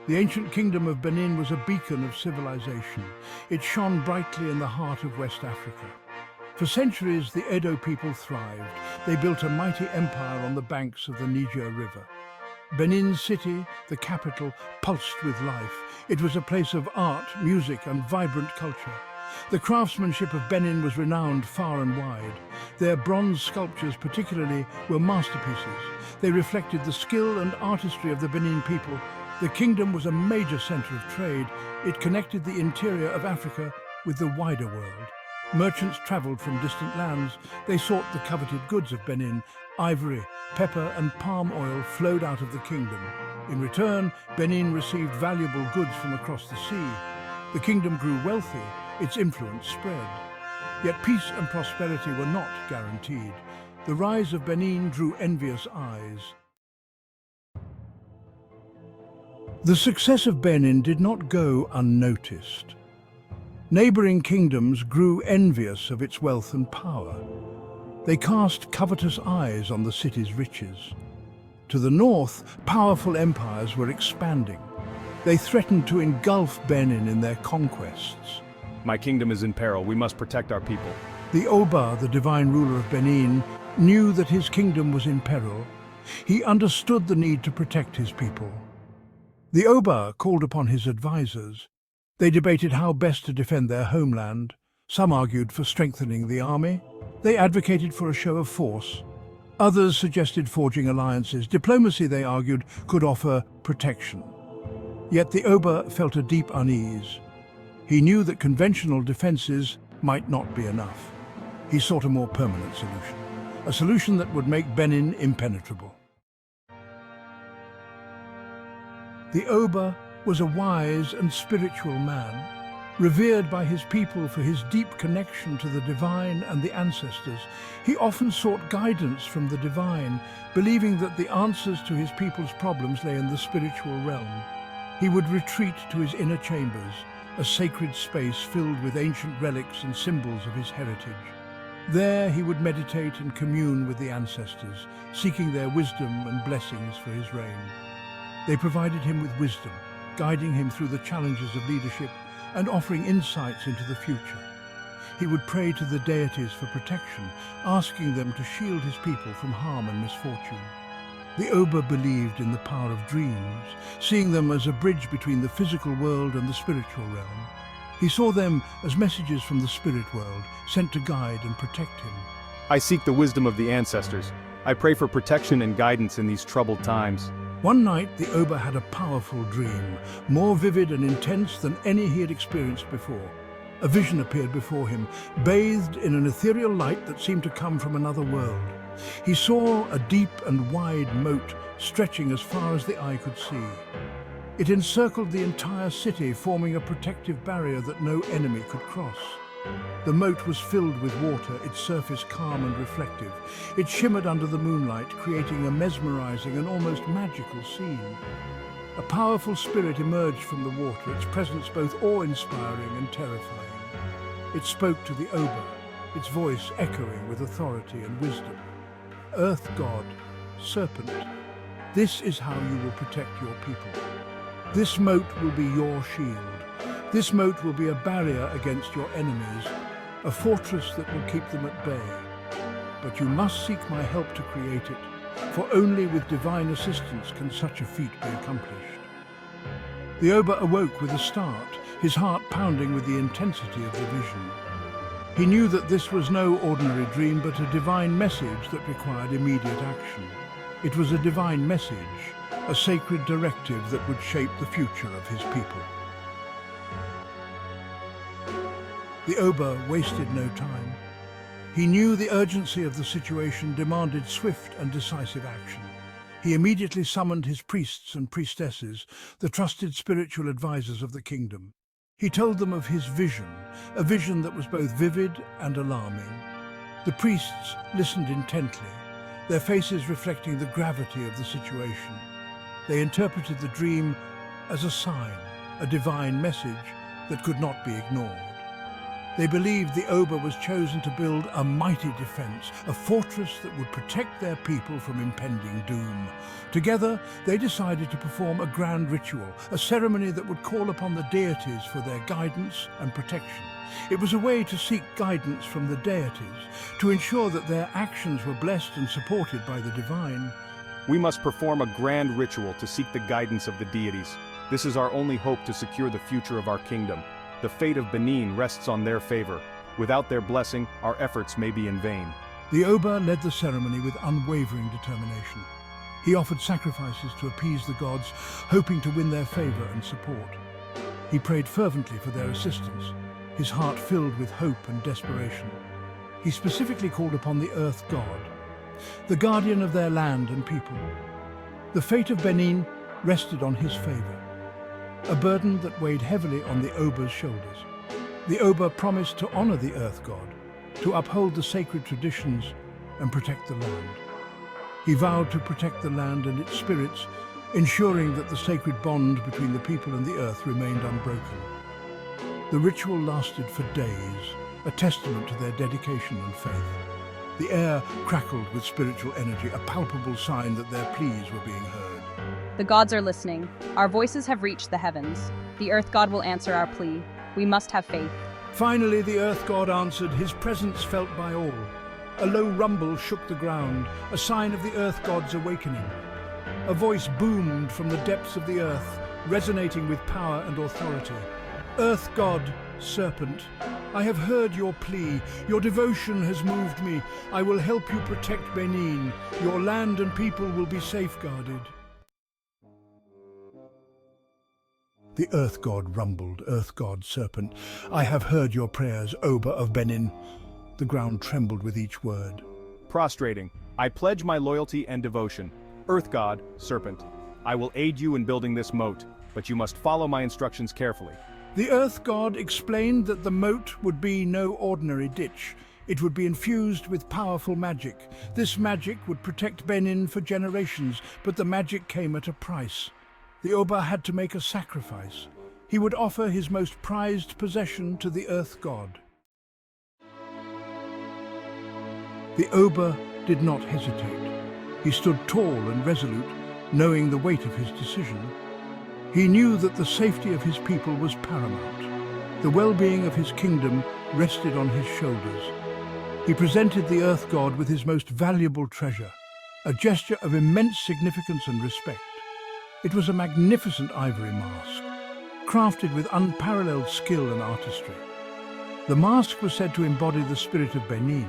The ancient kingdom of Benin was a beacon of civilization. It shone brightly in the heart of West Africa. For centuries, the Edo people thrived. They built a mighty empire on the banks of the Niger River. Benin City, the capital, pulsed with life. It was a place of art, music, and vibrant culture. The craftsmanship of Benin was renowned far and wide. Their bronze sculptures particularly were masterpieces. They reflected the skill and artistry of the Benin people. The kingdom was a major center of trade. It connected the interior of Africa with the wider world. Merchants traveled from distant lands. They sought the coveted goods of Benin. Ivory, pepper, and palm oil flowed out of the kingdom. In return, Benin received valuable goods from across the sea. The kingdom grew wealthy. Its influence spread. Yet peace and prosperity were not guaranteed. The rise of Benin drew envious eyes. The success of Benin did not go unnoticed. Neighboring kingdoms grew envious of its wealth and power. They cast covetous eyes on the city's riches. To the north, powerful empires were expanding. They threatened to engulf Benin in their conquests. My kingdom is in peril. We must protect our people. The Oba, the divine ruler of Benin, knew that his kingdom was in peril. He understood the need to protect his people. The Oba called upon his advisors. They debated how best to defend their homeland. Some argued for strengthening the army. They advocated for a show of force. Others suggested forging alliances. Diplomacy, they argued, could offer protection. Yet the Oba felt a deep unease. He knew that conventional defenses might not be enough. He sought a more permanent solution, a solution that would make Benin impenetrable. The Oba was a wise and spiritual man, revered by his people for his deep connection to the divine and the ancestors. He often sought guidance from the divine, believing that the answers to his people's problems lay in the spiritual realm. He would retreat to his inner chambers, a sacred space filled with ancient relics and symbols of his heritage. There he would meditate and commune with the ancestors, seeking their wisdom and blessings for his reign. They provided him with wisdom, guiding him through the challenges of leadership and offering insights into the future. He would pray to the deities for protection, asking them to shield his people from harm and misfortune. The Oba believed in the power of dreams, seeing them as a bridge between the physical world and the spiritual realm. He saw them as messages from the spirit world, sent to guide and protect him. I seek the wisdom of the ancestors. I pray for protection and guidance in these troubled times. One night, the Oba had a powerful dream, more vivid and intense than any he had experienced before. A vision appeared before him, bathed in an ethereal light that seemed to come from another world. He saw a deep and wide moat stretching as far as the eye could see. It encircled the entire city, forming a protective barrier that no enemy could cross. The moat was filled with water, its surface calm and reflective. It shimmered under the moonlight, creating a mesmerizing and almost magical scene. A powerful spirit emerged from the water, its presence both awe-inspiring and terrifying. It spoke to the Oba, its voice echoing with authority and wisdom. Earth God, Serpent, this is how you will protect your people. This moat will be your shield. This moat will be a barrier against your enemies, a fortress that will keep them at bay. But you must seek my help to create it, for only with divine assistance can such a feat be accomplished. The Oba awoke with a start, his heart pounding with the intensity of the vision. He knew that this was no ordinary dream, but a divine message that required immediate action. It was a divine message, a sacred directive that would shape the future of his people. The Oba wasted no time. He knew the urgency of the situation demanded swift and decisive action. He immediately summoned his priests and priestesses, the trusted spiritual advisors of the kingdom. He told them of his vision, a vision that was both vivid and alarming. The priests listened intently, their faces reflecting the gravity of the situation. They interpreted the dream as a sign, a divine message that could not be ignored. They believed the Oba was chosen to build a mighty defense, a fortress that would protect their people from impending doom. Together, they decided to perform a grand ritual, a ceremony that would call upon the deities for their guidance and protection. It was a way to seek guidance from the deities, to ensure that their actions were blessed and supported by the divine. We must perform a grand ritual to seek the guidance of the deities. This is our only hope to secure the future of our kingdom. The fate of Benin rests on their favor. Without their blessing, our efforts may be in vain. The Oba led the ceremony with unwavering determination. He offered sacrifices to appease the gods, hoping to win their favor and support. He prayed fervently for their assistance, his heart filled with hope and desperation. He specifically called upon the earth god, the guardian of their land and people. The fate of Benin rested on his favor, a burden that weighed heavily on the Oba's shoulders. The Oba promised to honor the earth god, to uphold the sacred traditions and protect the land. He vowed to protect the land and its spirits, ensuring that the sacred bond between the people and the earth remained unbroken. The ritual lasted for days, a testament to their dedication and faith. The air crackled with spiritual energy, a palpable sign that their pleas were being heard. The gods are listening. Our voices have reached the heavens. The earth god will answer our plea. We must have faith. Finally, the earth god answered, his presence felt by all. A low rumble shook the ground, a sign of the earth god's awakening. A voice boomed from the depths of the earth, resonating with power and authority. Earth god, serpent, I have heard your plea. Your devotion has moved me. I will help you protect Benin. Your land and people will be safeguarded. The earth god rumbled, earth god, serpent, I have heard your prayers, Oba of Benin. The ground trembled with each word. Prostrating, I pledge my loyalty and devotion. Earth god, serpent, I will aid you in building this moat, but you must follow my instructions carefully. The earth god explained that the moat would be no ordinary ditch. It would be infused with powerful magic. This magic would protect Benin for generations, but the magic came at a price. The Oba had to make a sacrifice. He would offer his most prized possession to the earth god. The Oba did not hesitate. He stood tall and resolute, knowing the weight of his decision. He knew that the safety of his people was paramount. The well-being of his kingdom rested on his shoulders. He presented the earth god with his most valuable treasure, a gesture of immense significance and respect. It was a magnificent ivory mask, crafted with unparalleled skill and artistry. The mask was said to embody the spirit of Benin,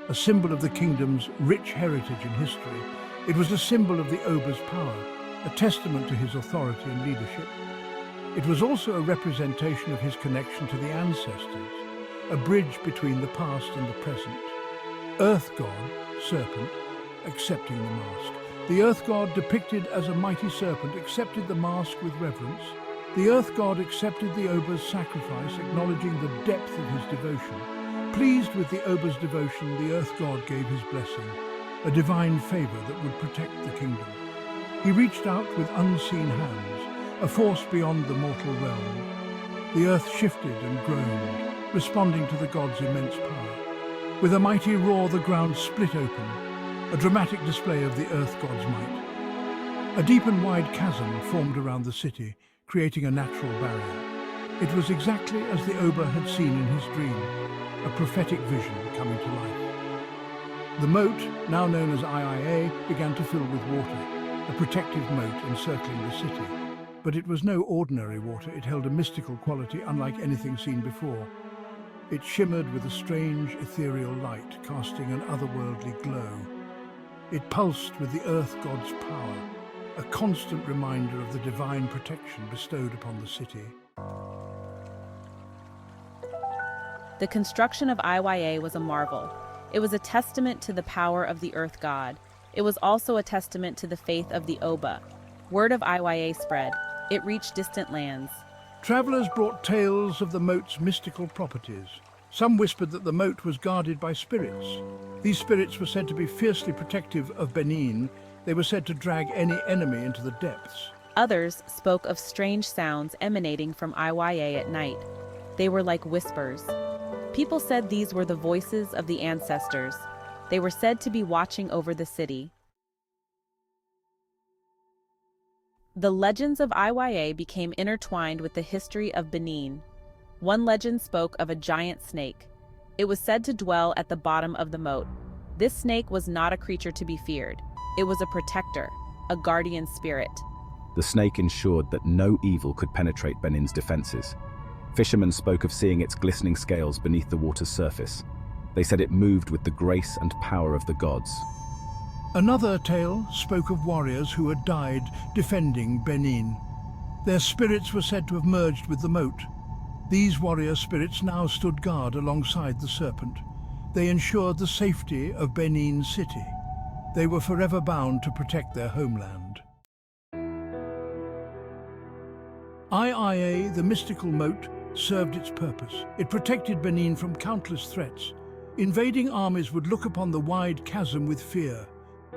a symbol of the kingdom's rich heritage and history. It was a symbol of the Oba's power, a testament to his authority and leadership. It was also a representation of his connection to the ancestors, a bridge between the past and the present. Earth god, serpent, accepting the mask. The earth god, depicted as a mighty serpent, accepted the mask with reverence. The earth god accepted the Oba's sacrifice, acknowledging the depth of his devotion. Pleased with the Oba's devotion, the earth god gave his blessing, a divine favor that would protect the kingdom. He reached out with unseen hands, a force beyond the mortal realm. The earth shifted and groaned, responding to the god's immense power. With a mighty roar, the ground split open, a dramatic display of the earth god's might. A deep and wide chasm formed around the city, creating a natural barrier. It was exactly as the Oba had seen in his dream, a prophetic vision coming to life. The moat, now known as IIA, began to fill with water, a protective moat encircling the city. But it was no ordinary water. It held a mystical quality unlike anything seen before. It shimmered with a strange, ethereal light, casting an otherworldly glow. It pulsed with the earth god's power, a constant reminder of the divine protection bestowed upon the city. The construction of IYA was a marvel. It was a testament to the power of the earth god. It was also a testament to the faith of the Oba. Word of IYA spread. It reached distant lands. Travelers brought tales of the moat's mystical properties. Some whispered that the moat was guarded by spirits. These spirits were said to be fiercely protective of Benin. They were said to drag any enemy into the depths. Others spoke of strange sounds emanating from IYA at night. They were like whispers. People said these were the voices of the ancestors. They were said to be watching over the city. The legends of Iya became intertwined with the history of Benin. One legend spoke of a giant snake. It was said to dwell at the bottom of the moat. This snake was not a creature to be feared. It was a protector, a guardian spirit. The snake ensured that no evil could penetrate Benin's defenses. Fishermen spoke of seeing its glistening scales beneath the water's surface. They said it moved with the grace and power of the gods. Another tale spoke of warriors who had died defending Benin. Their spirits were said to have merged with the moat. These warrior spirits now stood guard alongside the serpent. They ensured the safety of Benin City. They were forever bound to protect their homeland. Iya, the mystical moat, served its purpose. It protected Benin from countless threats. Invading armies would look upon the wide chasm with fear.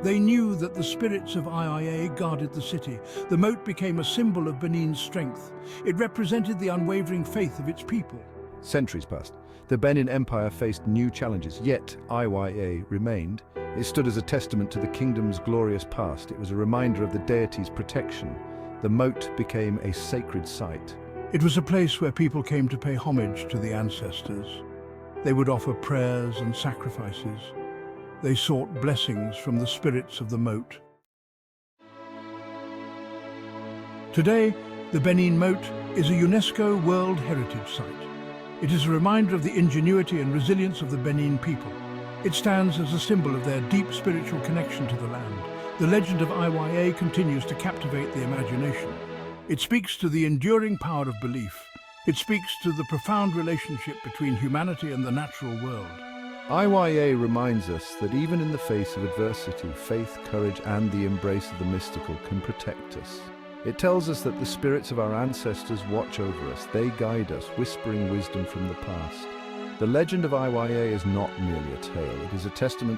They knew that the spirits of Iya guarded the city. The moat became a symbol of Benin's strength. It represented the unwavering faith of its people. Centuries passed. The Benin Empire faced new challenges, yet Iya remained. It stood as a testament to the kingdom's glorious past. It was a reminder of the deity's protection. The moat became a sacred site. It was a place where people came to pay homage to the ancestors. They would offer prayers and sacrifices. They sought blessings from the spirits of the moat. Today, the Benin Moat is a UNESCO World Heritage Site. It is a reminder of the ingenuity and resilience of the Benin people. It stands as a symbol of their deep spiritual connection to the land. The legend of Iya continues to captivate the imagination. It speaks to the enduring power of belief. It speaks to the profound relationship between humanity and the natural world. Iya reminds us that even in the face of adversity, faith, courage, and the embrace of the mystical can protect us. It tells us that the spirits of our ancestors watch over us. They guide us, whispering wisdom from the past. The legend of Iya is not merely a tale. It is a testament